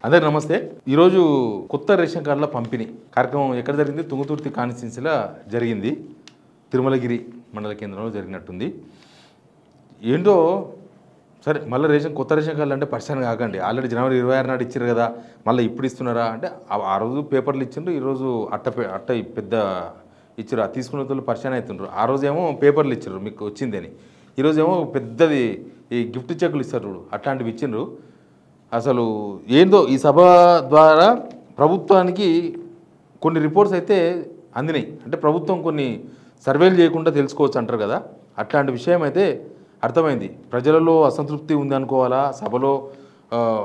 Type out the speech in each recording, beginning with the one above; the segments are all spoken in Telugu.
అందరికీ నమస్తే. ఈరోజు కొత్త రేషన్ కార్డుల పంపిణీ కార్యక్రమం ఎక్కడ జరిగింది? తుంగతుర్తి కాన్స్టిట్యున్సీలో జరిగింది. తిరుమలగిరి మండల కేంద్రంలో జరిగినట్టుంది. ఏంటో సరే, మళ్ళీ కొత్త రేషన్ కార్డులు అంటే పరిశాన్ కాకండి. ఆల్రెడీ జనవరి 26 నాడు ఇచ్చారు కదా, మళ్ళీ ఇప్పుడు ఇస్తున్నారా అంటే ఆ రోజు పేపర్లు ఇచ్చిండ్రు, ఈరోజు అట్ట పెద్ద ఇచ్చారు. తీసుకున్న వాళ్ళు పరిశాన్ అవుతుండ్రు. ఆ రోజేమో పేపర్లు ఇచ్చారు మీకు వచ్చిందని, ఈరోజేమో పెద్దది ఈ గిఫ్ట్ చెక్కులు ఇస్తారు చూడు, అట్లాంటివి ఇచ్చిండ్రు. అసలు ఏందో ఈ సభ ద్వారా ప్రభుత్వానికి కొన్ని రిపోర్ట్స్ అయితే అందినాయి. అంటే ప్రభుత్వం కొన్ని సర్వేలు చేయకుండా తెలుసుకోవచ్చు అంటారు కదా, అట్లాంటి విషయం అయితే అర్థమైంది. ప్రజలలో అసంతృప్తి ఉంది అనుకోవాలా. సభలో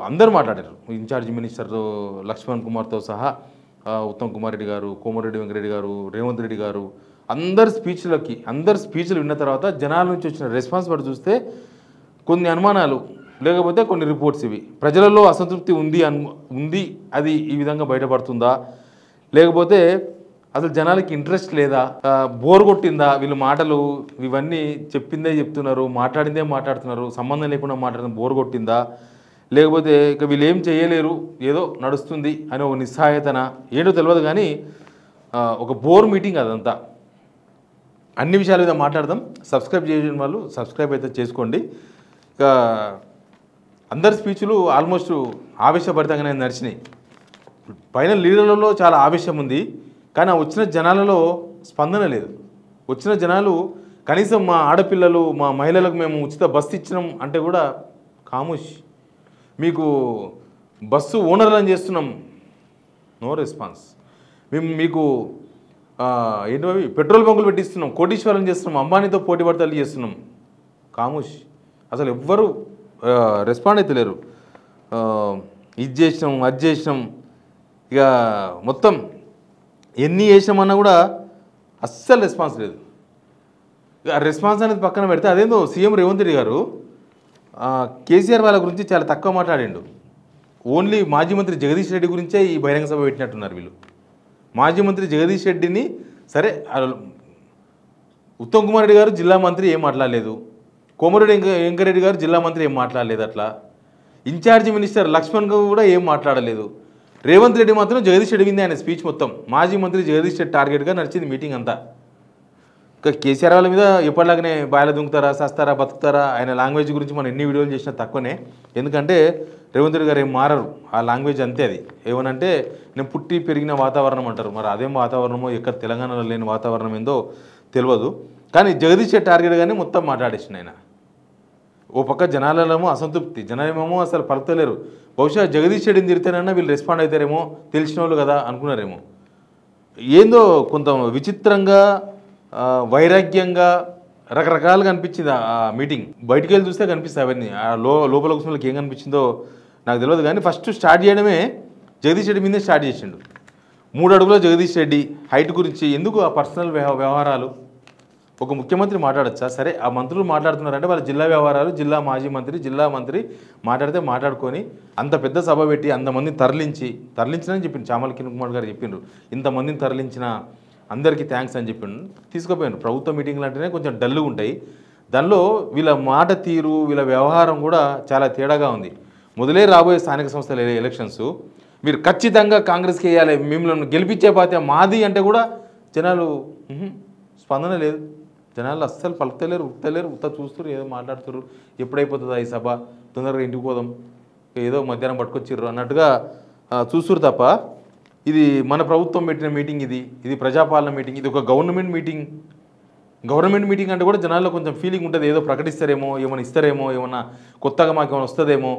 అందరూ మాట్లాడారు. ఇన్ఛార్జ్ మినిస్టర్ లక్ష్మణ్ కుమార్తో సహా ఉత్తమ్ కుమార్ రెడ్డి గారు, కోమరెడ్డి వెంకరెడ్డి గారు, రేవంత్ రెడ్డి గారు, అందరు స్పీచ్లు విన్న తర్వాత జనాల నుంచి వచ్చిన రెస్పాన్స్ బట్టి చూస్తే కొన్ని అనుమానాలు, లేకపోతే కొన్ని రిపోర్ట్స్ ఇవి ప్రజలలో అసంతృప్తి ఉంది అది ఈ విధంగా బయటపడుతుందా, లేకపోతే అసలు జనాలకి ఇంట్రెస్ట్ లేదా, బోర్ కొట్టిందా, వీళ్ళు మాటలు ఇవన్నీ చెప్పిందే చెప్తున్నారు, మాట్లాడిందే మాట్లాడుతున్నారు, సంబంధం లేకుండా మాట్లాడుతున్నారు, బోర్ కొట్టిందా, లేకపోతే ఇక వీళ్ళు ఏం చేయలేరు, ఏదో నడుస్తుంది అని ఒక నిస్సహాయతన, ఏంటో తెలియదు. కానీ ఒక బోర్ మీటింగ్ అదంతా. అన్ని విషయాల మీద మాట్లాడదాం. సబ్స్క్రైబ్ చేసిన వాళ్ళు సబ్స్క్రైబ్ అయితే చేసుకోండి. ఇక అందరి స్పీచ్లు ఆల్మోస్ట్ ఆవేశభరితంగానే నడిచినాయి. పైన లీడర్లలో చాలా ఆవేశం ఉంది, కానీ వచ్చిన జనాలలో స్పందన లేదు. వచ్చిన జనాలు కనీసం మా ఆడపిల్లలు, మా మహిళలకు మేము ఉచిత బస్సు ఇచ్చినాం అంటే కూడా ఖామోష్. మీకు బస్సు ఓనర్లను చేస్తున్నాం, నో రెస్పాన్స్. మేము మీకు ఏంటి పెట్రోల్ బంకులు పెట్టిస్తున్నాం, కోటీశ్వరం చేస్తున్నాం, అంబానీతో పోటీ పడతలు చేస్తున్నాం, ఖామోష్. అసలు ఎవ్వరూ రెస్పాండ్ అయితే లేరు. ఇది చేసినాం, అది చేసినాం, ఇక మొత్తం ఎన్ని చేసినామన్నా కూడా అస్సలు రెస్పాన్స్ లేదు. ఇక రెస్పాన్స్ అనేది పక్కన పెడితే అదేందో సీఎం రేవంత్ రెడ్డి గారు కేసీఆర్ వాళ్ళ గురించి చాలా తక్కువ మాట్లాడిండు. ఓన్లీ మాజీ మంత్రి జగదీష్ రెడ్డి గురించే ఈ బహిరంగ సభ పెట్టినట్టున్నారు వీళ్ళు. మాజీ మంత్రి జగదీష్ రెడ్డిని సరే, ఉత్తమ్ కుమార్ రెడ్డి గారు జిల్లా మంత్రి ఏం మాట్లాడలేదు, కోమరెడ్డి వెంకరెడ్డి గారు జిల్లా మంత్రి ఏం మాట్లాడలేదు, అట్లా ఇన్ఛార్జి మినిస్టర్ లక్ష్మణ్ గారు కూడా ఏం మాట్లాడలేదు. రేవంత్ రెడ్డి మాత్రం జగదీష్ రెడ్డి వింది ఆయన స్పీచ్ మొత్తం. మాజీ మంత్రి జగదీష్ రెడ్డి టార్గెట్గా నడిచింది మీటింగ్ అంతా. ఇంకా కేసీఆర్ వాళ్ళ మీద ఎప్పటిలాగానే బాయల దుంకుతారా, సస్తారా, బతుకుతారా, ఆయన లాంగ్వేజ్ గురించి మనం ఎన్ని వీడియోలు చేసినా తక్కువనే. ఎందుకంటే రేవంత్ రెడ్డి గారు ఏం మారరు, ఆ లాంగ్వేజ్ అంతే. అది ఏమనంటే నేను పుట్టి పెరిగిన వాతావరణం అంటారు. మరి అదేం వాతావరణమో, ఎక్కడ తెలంగాణలో లేని వాతావరణం ఏందో తెలియదు. కానీ జగదీష్ రెడ్డి టార్గెట్గానే మొత్తం మాట్లాడేసిన ఆయన. ఓ పక్క జనాలలోమో అసంతృప్తి, జనాలేమో అసలు పలుకుతలేరు. బహుశా జగదీష్ రెడ్డిని తిరితేనన్నా వీళ్ళు రెస్పాండ్ అవుతారేమో, తెలిసిన వాళ్ళు కదా అనుకున్నారేమో. ఏందో కొంత విచిత్రంగా, వైరాగ్యంగా, రకరకాలుగా అనిపించింది ఆ మీటింగ్. బయటికి వెళ్ళి చూస్తే కనిపిస్తాయి అవన్నీ. లోపల కూర్చున్నకి ఏం కనిపించిందో నాకు తెలియదు. కానీ ఫస్ట్ స్టార్ట్ చేయడమే జగదీష్ రెడ్డి మీదే స్టార్ట్ చేసిండు. 3 అడుగుల జగదీష్ రెడ్డి హైట్ గురించి ఎందుకు ఆ పర్సనల్ వ్యవహారాలు ఒక ముఖ్యమంత్రి మాట్లాడచ్చా? సరే, ఆ మంత్రులు మాట్లాడుతున్నారంటే వాళ్ళ జిల్లా వ్యవహారాలు, జిల్లా మాజీ మంత్రి, జిల్లా మంత్రి మాట్లాడితే మాట్లాడుకొని అంత పెద్ద సభ పెట్టి అంతమందిని తరలించినని చెప్పిండు. చామల కిరణ్ కుమార్ గారు చెప్పిండ్రు, ఇంతమందిని తరలించిన అందరికీ థ్యాంక్స్ అని చెప్పిండు. తీసుకుపోయాను. ప్రభుత్వ మీటింగ్లు అంటేనే కొంచెం డల్గా ఉంటాయి. దానిలో వీళ్ళ మాట తీరు, వీళ్ళ వ్యవహారం కూడా చాలా తేడాగా ఉంది. మొదలే రాబోయే స్థానిక సంస్థల ఎలక్షన్స్, మీరు ఖచ్చితంగా కాంగ్రెస్కి వేయాలి, మిమ్మల్ని గెలిపించే బాధ్యత మాది అంటే కూడా జనాలు స్పందన లేదు. జనాలు అస్సలు పలుకుతలేరు, ఉత్త చూస్తారు, ఏదో మాట్లాడుతారు. ఎప్పుడైపోతుందా ఈ సభ, తొందరగా ఇంటికి పోదాం, ఏదో మధ్యాహ్నం పట్టుకొచ్చిర్రు అన్నట్టుగా చూస్తారు తప్ప ఇది మన ప్రభుత్వం పెట్టిన మీటింగ్, ఇది ప్రజాపాలన మీటింగ్, ఇది ఒక గవర్నమెంట్ మీటింగ్ అంటే కూడా జనాల్లో కొంచెం ఫీలింగ్ ఉంటుంది. ఏదో ప్రకటిస్తారేమో, ఏమైనా ఇస్తారేమో, ఏమన్నా కొత్తగా మాకు ఏమైనా వస్తుందేమో,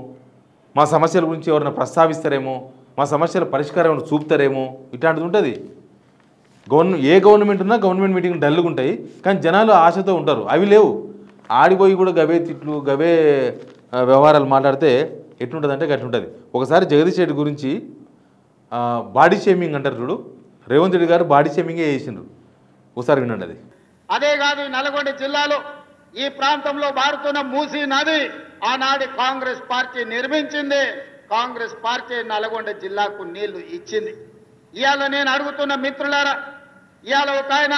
మా సమస్యల గురించి ఎవరైనా ప్రస్తావిస్తారేమో, మా సమస్యల పరిష్కారం ఏమైనా చూపుతారేమో, ఇట్లాంటిది ఉంటుంది. ఏ గవర్నమెంట్ ఉన్నా గవర్నమెంట్ మీటింగ్ డల్గా ఉంటాయి, కానీ జనాలు ఆశతో ఉంటారు. అవి లేవు. ఆడిపోయి కూడా గవే తిట్లు, గవే వ్యవహారాలు మాట్లాడితే ఎట్లుంటుంది అంటే గట్లుంటుంది. ఒకసారి జగదీష్ రెడ్డి గురించి బాడీ షేమింగ్ అంటారు చూడు, రేవంత్ రెడ్డి గారు బాడీ షేమింగే చేసిండ్రు. ఒకసారి వినండి. అది అదే కాదు, నల్గొండ జిల్లాలో ఈ ప్రాంతంలో బారుతున్న మూసీ నది ఆనాడు కాంగ్రెస్ పార్టీ నిర్మించింది. కాంగ్రెస్ పార్టీ నల్గొండ జిల్లాకు నీళ్లు ఇచ్చింది. ఇవాళ నేను అడుగుతున్న మిత్రులారా, ఇవాళ ఒక ఆయన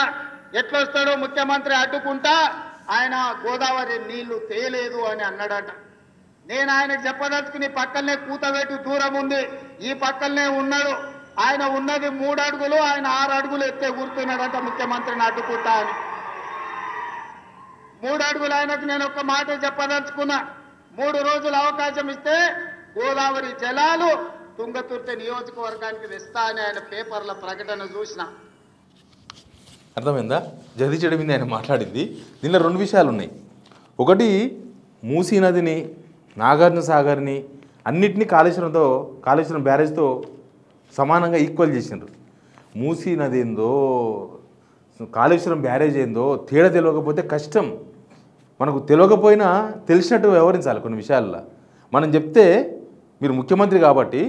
ఎట్లొస్తాడో ముఖ్యమంత్రి అడ్డుకుంటా ఆయన గోదావరి నీళ్లు తేలేదు అని అన్నాడట. నేను ఆయనకు చెప్పదలుచుకుని పక్కనే కూతబెట్టి దూరం ఉంది, ఈ పక్కనే ఉన్నాడు. ఆయన ఉన్నది 3 అడుగులు, ఆయన 6 అడుగులు ఎత్తే కూర్చున్నాడంట ముఖ్యమంత్రిని అడ్డుకుంటా అని. 3 అడుగులు ఆయనకు నేను ఒక్క మాట చెప్పదలుచుకున్నా. 3 రోజులు అవకాశం ఇస్తే గోదావరి జలాలు తుంగతుర్తి నియోజకవర్గానికి తెస్తా అని ఆయన పేపర్ల ప్రకటన చూసిన. అర్థమైందా? జగదీష్ రెడ్డి మీద ఆయన మాట్లాడింది. దీనిలో 2 విషయాలు ఉన్నాయి. ఒకటి, మూసీ నదిని, నాగార్జున సాగర్ని అన్నిటినీ కాళేశ్వరం బ్యారేజ్తో సమానంగా ఈక్వల్ చేసిండ్రు. మూసీ నది ఏందో కాళేశ్వరం బ్యారేజ్ ఏందో తేడా తెలియకపోతే కష్టం. మనకు తెలియకపోయినా తెలిసినట్టు వ్యవహరించాలి కొన్ని విషయాల్లో. మనం చెప్తే మీరు ముఖ్యమంత్రి కాబట్టి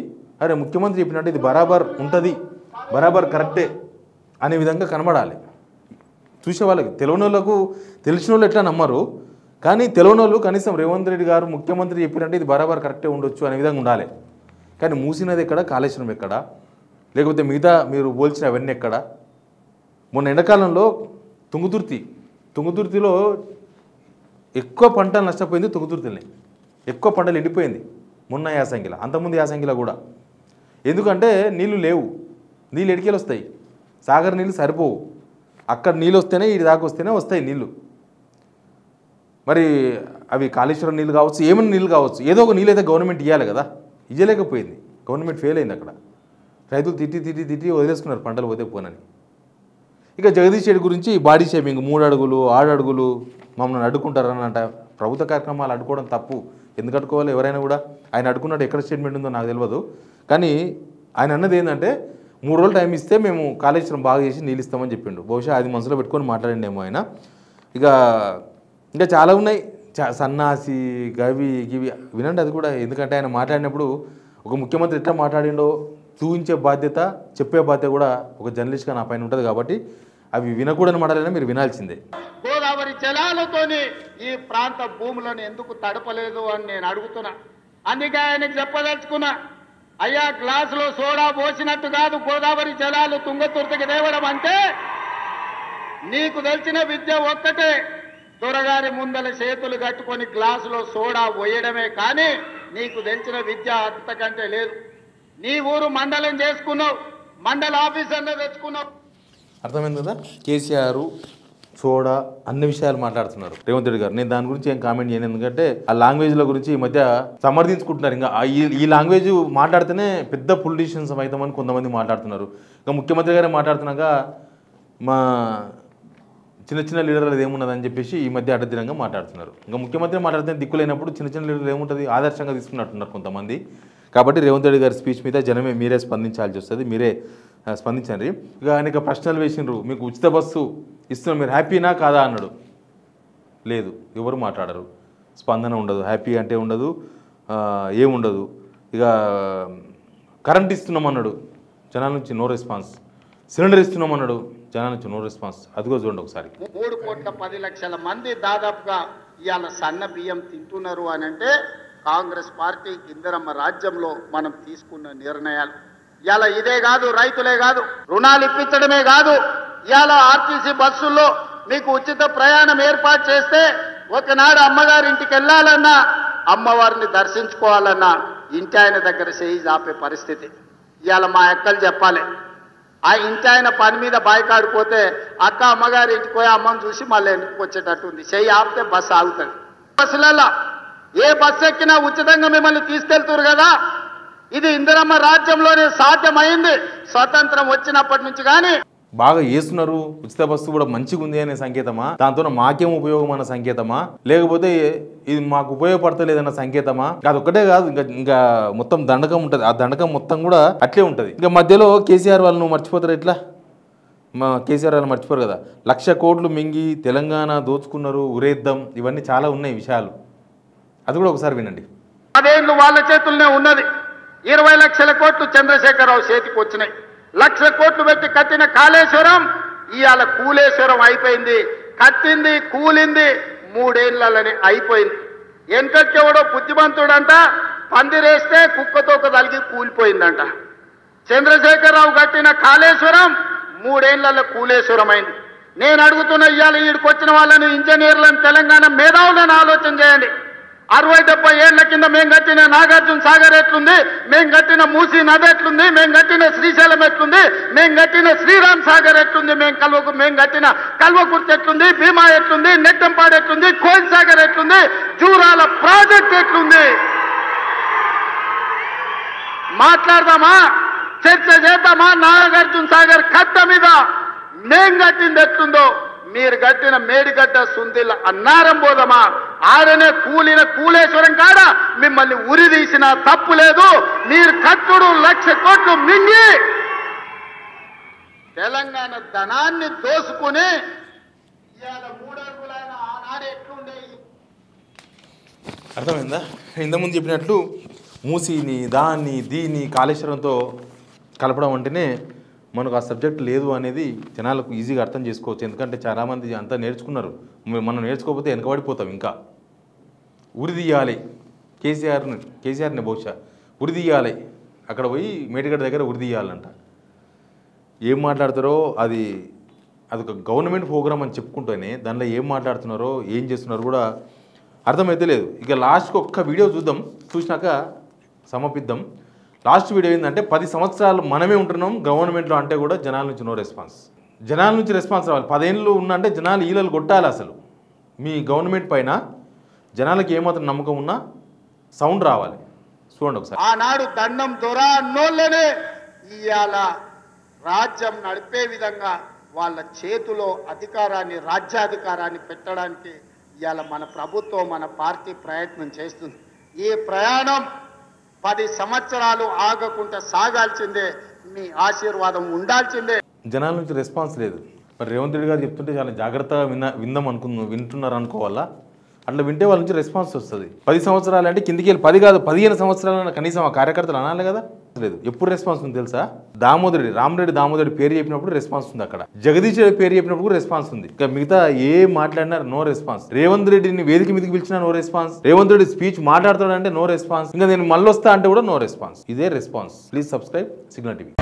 అరే ముఖ్యమంత్రి చెప్పినట్టు ఇది బరాబర్ ఉంటుంది, బరాబర్ కరెక్టే అనే విధంగా కనబడాలి. చూసే వాళ్ళకి తెలియని వాళ్ళకు తెలిసిన వాళ్ళు ఎట్లా నమ్మరు, కానీ తెలియని వాళ్ళు కనీసం రేవంత్ రెడ్డి గారు ముఖ్యమంత్రి చెప్పినట్టు ఇది బరాబర్ కరెక్టే ఉండొచ్చు అనే విధంగా ఉండాలి. కానీ మూసినది ఎక్కడ, కాళేశ్వరం ఎక్కడ, లేకపోతే మిగతా మీరు పోల్చిన అవన్నీ ఎక్కడ? మొన్న ఎండాకాలంలో తుంగతుర్తిలో ఎక్కువ పంటలు నష్టపోయింది. తుంగతుర్తిని ఎక్కువ పంటలు ఎండిపోయింది మొన్న యాసంగిలో, అంతకుముందు యాసంగిలో కూడా. ఎందుకంటే నీళ్లు లేవు, నీళ్ళు ఎడికెళ్ళి వస్తాయి, సాగర్ నీళ్ళు సరిపోవు. అక్కడ నీళ్ళు వస్తేనే ఇటు దాకా వస్తేనే వస్తాయి నీళ్ళు. మరి అవి కాళేశ్వరం నీళ్ళు కావచ్చు, ఏమైనా నీళ్ళు కావచ్చు, ఏదో ఒక నీళ్ళు అయితే గవర్నమెంట్ ఇవ్వాలి కదా, ఇవ్వలేకపోయింది. గవర్నమెంట్ ఫెయిల్ అయింది. అక్కడ రైతులు తిట్టి వదిలేసుకున్నారు పంటలు పోతే పోనని. ఇక జగదీష్ రెడ్డి గురించి బాడీ షేమింగ్, 3 అడుగులు 6 అడుగులు మమ్మల్ని అడ్డుకుంటారని అంట. ప్రభుత్వ కార్యక్రమాలు అడ్డుకోవడం తప్పు, ఎందుకు అడ్డుకోవాలి? ఎవరైనా కూడా ఆయన అడ్డుకున్నట్టు ఎక్కడ స్టేట్మెంట్ ఉందో నాకు తెలియదు. కానీ ఆయన అన్నది ఏంటంటే 3 రోజులు టైం ఇస్తే మేము కాళేశ్వరం బాగా చేసి నీళ్ళు ఇస్తామని చెప్పిండు. బహుశా అది మనసులో పెట్టుకొని మాట్లాడిండేమో ఆయన. ఇంకా చాలా ఉన్నాయి, సన్నాసి గవి గివి వినండి అది కూడా. ఎందుకంటే ఆయన మాట్లాడినప్పుడు ఒక ముఖ్యమంత్రి ఎట్లా మాట్లాడిండో చూపించే బాధ్యత, చెప్పే బాధ్యత కూడా ఒక జర్నలిస్ట్గా నా పైన ఉంటుంది. కాబట్టి అవి వినకూడని మాటలైనా మీరు వినాల్సిందే. గోదావరి జలాలతోని ఈ ప్రాంత భూములను ఎందుకు తడపలేదు అని నేను అడుగుతున్నా. అందుకే ఆయనకు చెప్పదలుచుకున్నా, అయ్యా గ్లాసులో సోడా పోసినట్టు కాదు గోదావరి జలాలు తుంగతుర్తికి తేవడం అంటే. నీకు తెలిసిన విద్య ఒక్కటే, దొరగారి ముందల చేతులు కట్టుకొని గ్లాసులో సోడా పోయడమే, కానీ నీకు తెలిసిన విద్య అంతకంటే లేదు. నీ ఊరు మండలం చేసుకున్నావు, మండల ఆఫీసర్లో తెచ్చుకున్నావు. అర్థమైంది కదా? కేసీఆర్ సోడా అన్ని విషయాలు మాట్లాడుతున్నారు రేవంత్ రెడ్డి గారు. నేను దాని గురించి ఏం కామెంట్ చేయను, ఎందుకంటే ఆ లాంగ్వేజ్ల గురించి ఈ మధ్య సమర్థించుకుంటున్నారు. ఇంకా ఈ లాంగ్వేజ్ మాట్లాడితేనే పెద్ద పొలిటీషియన్స్ అవుతామని కొంతమంది మాట్లాడుతున్నారు. ఇంకా ముఖ్యమంత్రి గారే మాట్లాడుతున్నాక మా చిన్న లీడర్లు ఏమున్నదని చెప్పేసి ఈ మధ్య అడ్డదినంగా మాట్లాడుతున్నారు. ఇంకా ముఖ్యమంత్రి మాట్లాడితే దిక్కులేనప్పుడు చిన్న లీడర్లు ఏముంటుంది, ఆదర్శంగా తీసుకున్నట్టున్నారు కొంతమంది. కాబట్టి రేవంత్ రెడ్డి గారి స్పీచ్ మీద జనమే మీరే స్పందించాల్సి వస్తుంది, మీరే స్పందించండి. ఇక ఆయనకు ప్రశ్నలు వేసిండ్రు, మీకు ఉచిత బస్సు ఇస్తున్నాం మీరు హ్యాపీనా కాదా అన్నాడు. లేదు, ఎవరు మాట్లాడరు, స్పందన ఉండదు, హ్యాపీ అంటే ఉండదు, ఏముండదు. ఇక కరెంట్ ఇస్తున్నామన్నాడు, జనాల నుంచి నో రెస్పాన్స్. సిలిండర్ ఇస్తున్నామన్నాడు, జనాల నుంచి నో రెస్పాన్స్. అదిగో చూడండి ఒకసారి. 3,10,00,000 మంది దాదాపుగా ఇవాళ సన్న బియ్యం తింటున్నారు అని అంటే కాంగ్రెస్ పార్టీ ఇందిరమ్మ రాజ్యంలో మనం తీసుకున్న నిర్ణయాలు. ఇవాళ ఇదే కాదు, రైతులే కాదు, రుణాలు ఇప్పించడమే కాదు, ఇవాళ ఆర్టీసీ బస్సుల్లో మీకు ఉచిత ప్రయాణం ఏర్పాటు చేస్తే ఒకనాడు అమ్మగారి ఇంటికి వెళ్ళాలన్నా, అమ్మవారిని దర్శించుకోవాలన్నా ఇంటి ఆయన దగ్గర చేయి ఆపే పరిస్థితి. ఇవాళ మా అక్కలు చెప్పాలి, ఆ ఇంటి ఆయన పని మీద బాయికాడిపోతే అక్క అమ్మగారి ఇంటికి పోయి అమ్మని చూసి మళ్ళీ ఇంటికి వచ్చేటట్టు ఉంది. చెయ్యి ఆపితే బస్సు ఆగుతుంది. బస్సులలో ఏ బస్సు ఎక్కినా ఉచితంగా మిమ్మల్ని తీసుకెళ్తున్నారు కదా. ఇది ఇందిరమ్మ రాజ్యంలోనే సాధ్యమైంది, స్వతంత్రం వచ్చినప్పటి నుంచి. కానీ బాగా చేస్తున్నారు, ఉచిత బస్సు కూడా మంచిగా ఉంది అనే సంకేతమా, దాంతో మాకేం ఉపయోగం అన్న సంకేతమా, లేకపోతే ఇది మాకు ఉపయోగపడతలేదన్న సంకేతమా? అదొక్కటే కాదు, ఇంకా మొత్తం దండకం ఉంటుంది. ఆ దండకం మొత్తం కూడా అట్లే ఉంటుంది. ఇంకా మధ్యలో కేసీఆర్ వాళ్ళను మర్చిపోతారు. ఎట్లా కేసీఆర్ వాళ్ళు మర్చిపోరు కదా. 1,00,000 కోట్లు మింగి తెలంగాణ దోచుకున్నారు, ఉరేద్దాం, ఇవన్నీ చాలా ఉన్నాయి విషయాలు. అది కూడా ఒకసారి వినండి. 10 ఏళ్ళు వాళ్ళ చేతుల్లోనే ఉన్నది. 20 లక్షల కోట్లు చంద్రశేఖరరావు చేతికి వచ్చినాయి. 1,00,000 కోట్లు పెట్టి కట్టిన కాళేశ్వరం ఇవాళ కూలేశ్వరం అయిపోయింది. కట్టింది కూలింది 3 ఏళ్లలోనే అయిపోయింది. వెనకకెవడో బుద్ధిమంతుడంట, పందిరేస్తే కుక్కతోక తలిగి కూలిపోయిందంట. చంద్రశేఖరరావు కట్టిన కాళేశ్వరం 3 ఏళ్లలో కూలేశ్వరం అయింది. నేను అడుగుతున్న ఇవాళ ఈడికి వచ్చిన వాళ్ళని, ఇంజనీర్లను, తెలంగాణ మేధావులను ఆలోచన చేయండి. 60-70 ఏళ్ల కింద మేము కట్టిన నాగార్జున సాగర్ ఎట్లుంది, మేము కట్టిన మూసీ నది ఎట్లుంది, మేము కట్టిన శ్రీశైలం ఎట్లుంది, మేము కట్టిన శ్రీరామ్ సాగర్ ఎట్లుంది, మేము కట్టిన కల్వకుర్తి ఎట్లుంది, భీమా ఎట్లుంది, నెట్టంపాడు ఎట్లుంది, కోయిల్ సాగర్ ఎట్లుంది, జూరాల ప్రాజెక్ట్ ఎట్లుంది. మాట్లాడదామా, చర్చ చేద్దామా? నాగార్జున సాగర్ కట్ట మీద మేం కట్టింది ఎట్లుందో, మీరు కట్టిన మేడిగడ్డ సుందిల్ అన్నారం పోదామా? ఆడనే కూలిన కూలేశ్వరం కాడ మిమ్మల్ని ఉరి తీసిన తప్పు లేదు. మీరు కట్టుడు 1,00,000 కోట్లు మింగి తెలంగాణ ధనాన్ని దోసుకుని ఇవాళ 3 అడుగులైన ఆనాడు ఎట్లుండే. అర్థమైందా? ఇంతకుముందు చెప్పినట్లు మూసీని దాన్ని దీన్ని కాళేశ్వరంతో కలపడం అంటేనే మనకు ఆ సబ్జెక్ట్ లేదు అనేది జనాలకు ఈజీగా అర్థం చేసుకోవచ్చు. ఎందుకంటే చాలామంది అంతా నేర్చుకున్నారు. మనం నేర్చుకోకపోతే వెనకబడిపోతాం. ఇంకా ఉరి తీయాలి కేసీఆర్ని బహుశా ఉరి తీయాలి, అక్కడ పోయి మేడిగడ్డ దగ్గర ఉరి తీయాలంట. ఏం మాట్లాడతారో అదొక గవర్నమెంట్ ప్రోగ్రామ్ అని చెప్పుకుంటూనే దానిలో ఏం మాట్లాడుతున్నారో ఏం చేస్తున్నారో కూడా అర్థమైతే లేదు. ఇక లాస్ట్కి ఒక్క వీడియో చూద్దాం, చూసినాక సమర్పిద్దాం. లాస్ట్ వీడియో ఏంటంటే 10 సంవత్సరాలు మనమే ఉంటున్నాం గవర్నమెంట్లో అంటే కూడా జనాల నుంచి నో రెస్పాన్స్. జనాల నుంచి రెస్పాన్స్ రావాలి. 10 ఏళ్ళు ఉన్నంటే జనాలు ఈలలు కొట్టాలి. అసలు మీ గవర్నమెంట్ పైన జనాలకు ఏమాత్రం నమ్మకం ఉన్నా సౌండ్ రావాలి. చూడండి ఒకసారి. ఆనాడు దండం దొర అన్నోళ్ళనే ఇవాళ రాజ్యం నడిపే విధంగా వాళ్ళ చేతిలో అధికారాన్ని, రాజ్యాధికారాన్ని పెట్టడానికి ఇవాళ మన ప్రభుత్వం, మన పార్టీ ప్రయత్నం చేస్తుంది. ఈ ప్రయాణం 10 సంవత్సరాలు ఆగకుండా సాగాల్సిందే. మీ ఆశీర్వాదం ఉండాల్సిందే. జనాల నుంచి రెస్పాన్స్ లేదు. మరి రేవంత్ రెడ్డి గారు చెప్తుంటే చాలా జాగ్రత్తగా వింటున్నారు అనుకోవాలా? అట్లా వింటే వాళ్ళ నుంచి రెస్పాన్స్ వస్తుంది. 10 సంవత్సరాలు అంటే కిందికి వెళ్ళి 10 కాదు 15 సంవత్సరాలు కనీసం ఆ కార్యకర్తలు అనాలి కదా. లేదు. ఎప్పుడు రెస్పాన్స్ ఉంది తెలుసా? రామరెడ్డి దామోదరి పేరు చెప్పినప్పుడు రెస్పాన్స్ ఉంది. అక్కడ జగదీష్ రెడ్డి పేరు చెప్పినప్పుడు రెస్పాన్స్ ఉంది. ఇంకా మిగతా ఏం మాట్లాడినా నో రెస్పాన్స్. రేవంత్ రెడ్డిని వేదిక మీదకి పిలిచినా no response. Revanth Reddy speech మాట్లాడుతాడంటే నో రెస్పాన్స్. ఇంకా నేను మళ్ళీ వస్తా అంటే కూడా నో రెస్పాన్స్. ఇదే response. Please subscribe signal TV.